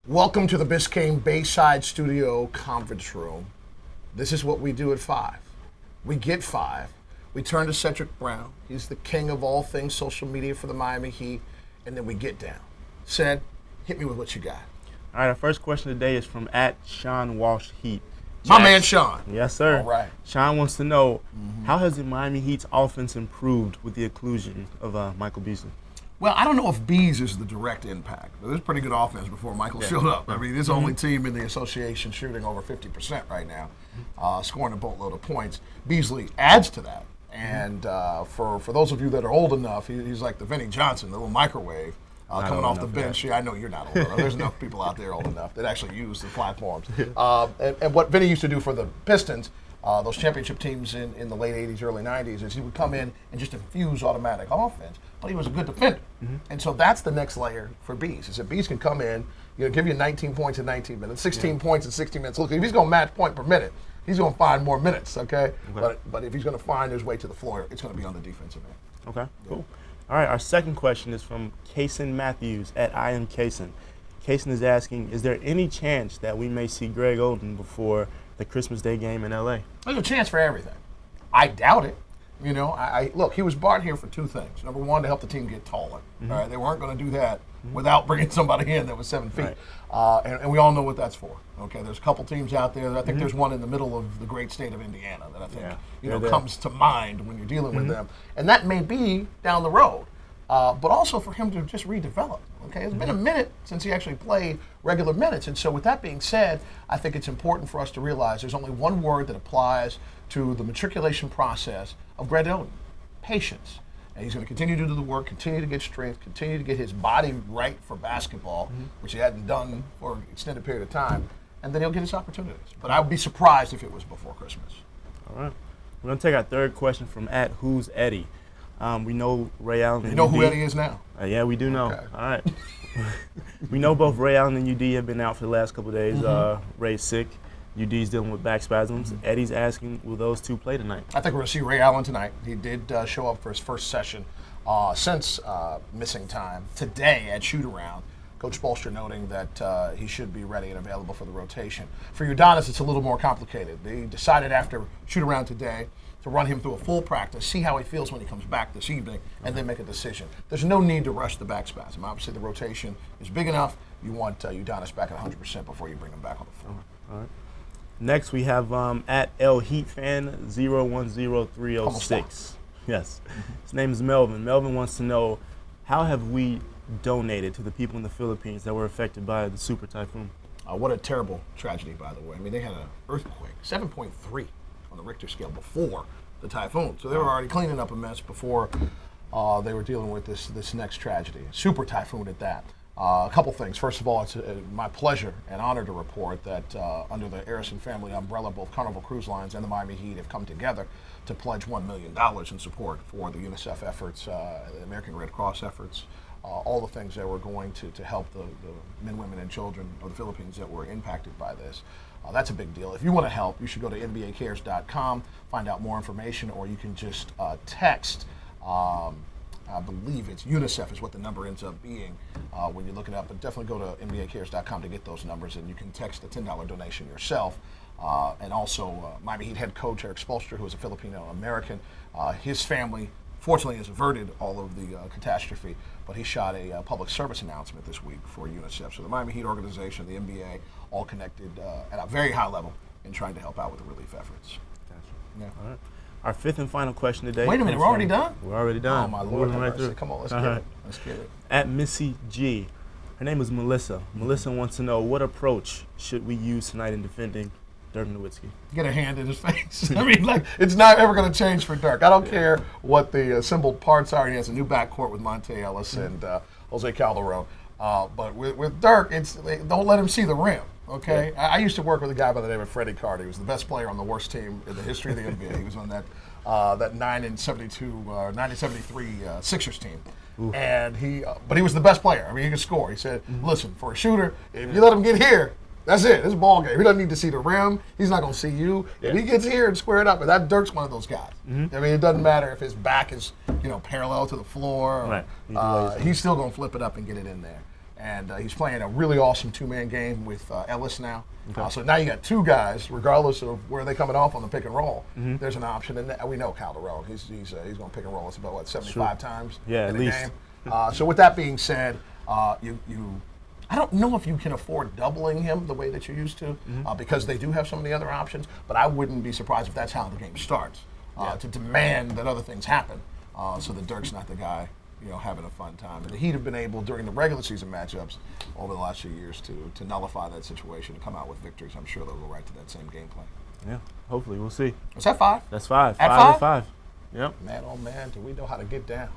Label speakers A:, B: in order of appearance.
A: Welcome to the Biscayne Bayside Studio Conference Room. This is what we do at 5. We get 5. We turn to Cedric Brown. He's the king of all things social media for the Miami Heat. And then we get down. Ced, hit me with what you got.
B: All right, our first question today is from @Sean Walsh Heat.
A: My man Sean.
B: Yes, sir.
A: All right.
B: Sean wants to know, how has the Miami Heat's offense improved with the inclusion of Michael Beasley?
A: Well, I don't know if Bees is the direct impact, but there's pretty good offense before Michael showed up. I mean, this only team in the association shooting over 50% right now, scoring a boatload of points. Beasley adds to that. And for those of you that are old enough, he's like the Vinnie Johnson, the little microwave coming off the bench. Yeah, I know you're not old enough. There's enough people out there old enough that actually use the platforms. And what Vinnie used to do for the Pistons, those championship teams in the late 80s, early 90s, is he would come in and just infuse automatic offense. But he was a good defender. And so that's the next layer for Bees, is that Bees can come in, give you 19 points in 19 minutes, 16 points in 60 minutes. Look, if he's going to match point per minute, he's going to find more minutes, okay? But if he's going to find his way to the floor, it's going to be on the defensive end.
B: Okay, cool. All right, our second question is from Kaysen Matthews @IamKaysen. Kaysen is asking, is there any chance that we may see Greg Oden before the Christmas Day game in LA?
A: There's a chance for everything. I doubt it. Look, he was brought here for two things. Number one, to help the team get taller. All right, they weren't going to do that without bringing somebody in that was 7 feet. And we all know what that's for. Okay, there's a couple teams out there. I think there's one in the middle of the great state of Indiana that I think comes to mind when you're dealing with them. And that may be down the road, but also for him to just redevelop. Okay, it's been a minute since he actually played regular minutes. And so with that being said, I think it's important for us to realize there's only one word that applies to the matriculation process of Greg Oden: patience. And he's going to continue to do the work, continue to get strength, continue to get his body right for basketball, which he hadn't done for an extended period of time, and then he'll get his opportunities. But I would be surprised if it was before Christmas.
B: All right. We're going to take our third question from @Who's Eddie. We know Ray Allen and
A: You know
B: UD.
A: who Eddie is now?
B: Yeah, we do know.
A: Okay.
B: All right. We know both Ray Allen and UD have been out for the last couple of days. Ray's sick. UD's dealing with back spasms. Eddie's asking, will those two play tonight?
A: I think we're going to see Ray Allen tonight. He did show up for his first session since missing time today at shoot-around. Coach Bolster noting that he should be ready and available for the rotation. For Udonis, it's a little more complicated. They decided after shoot-around today to run him through a full practice, see how he feels when he comes back this evening, and then make a decision. There's no need to rush the back spasm. Obviously, the rotation is big enough. You want Udonis back at 100% before you bring him back on the floor.
B: All right. Next, we have @LHeatFan 010306. Yes. His name is Melvin. Melvin wants to know, how have we donated to the people in the Philippines that were affected by the super typhoon?
A: What a terrible tragedy, by the way. I mean, they had an earthquake, 7.3 on the Richter scale before the typhoon. So they were already cleaning up a mess before they were dealing with this next tragedy. Super typhoon at that. A couple things. First of all, it's my pleasure and honor to report that under the Harrison family umbrella, both Carnival Cruise Lines and the Miami Heat have come together to pledge $1 million in support for the UNICEF efforts, the American Red Cross efforts, all the things that were going to help the men, women, and children of the Philippines that were impacted by this. That's a big deal. If you want to help, you should go to NBAcares.com, find out more information, or you can just text. I believe it's UNICEF is what the number ends up being when you look it up. But definitely go to NBAcares.com to get those numbers, and you can text a $10 donation yourself. And also, Miami Heat head coach Eric Spoelstra, who is a Filipino-American, his family fortunately has averted all of the catastrophe, but he shot a public service announcement this week for UNICEF. So the Miami Heat organization, the NBA, all connected at a very high level in trying to help out with the relief efforts.
B: Gotcha.
A: Yeah.
B: All right. Our fifth and final question today.
A: Wait a minute, we're already done?
B: We're already done.
A: Oh, my Lord.
B: Right through.
A: Come on, let's get it. Let's get it.
B: @Missy G. Her name is Melissa. Melissa wants to know, what approach should we use tonight in defending Dirk Nowitzki?
A: Get a hand in his face. I mean, like, it's not ever going to change for Dirk. I don't care what the assembled parts are. He has a new backcourt with Monte Ellis and Jose Calderon. But with Dirk, don't let him see the rim. Okay, yeah. I used to work with a guy by the name of Freddie Carter. He was the best player on the worst team in the history of the NBA. He was on that 1973 Sixers team. Ooh. And but he was the best player. I mean, he could score. He said, listen, for a shooter, if you let him get here, that's it. It's a ball game. He doesn't need to see the rim. He's not going to see you. Yeah. If he gets here and square it up, and that Dirk's one of those guys. I mean, it doesn't matter if his back is, parallel to the floor. Or,
B: right.
A: He's still going to flip it up and get it in there. And he's playing a really awesome two-man game with Ellis now.
B: Okay.
A: So now you got two guys, regardless of where they're coming off on the pick and roll.
B: Mm-hmm.
A: There's an option, and we know Calderon. He's going to pick and roll us about 75 times
B: Yeah,
A: in
B: at
A: a
B: least.
A: game. So with that being said, I don't know if you can afford doubling him the way that you used to, because they do have some of the other options. But I wouldn't be surprised if that's how the game starts, to demand that other things happen, so that Dirk's not the guy, having a fun time. And the Heat have been able during the regular season matchups over the last few years to nullify that situation and come out with victories. I'm sure they'll go right to that same game plan.
B: Yeah, hopefully we'll see.
A: Was that 5?
B: That's 5.
A: At
B: 5
A: 5?
B: at 5. Yep.
A: Man, oh man, do we know how to get down?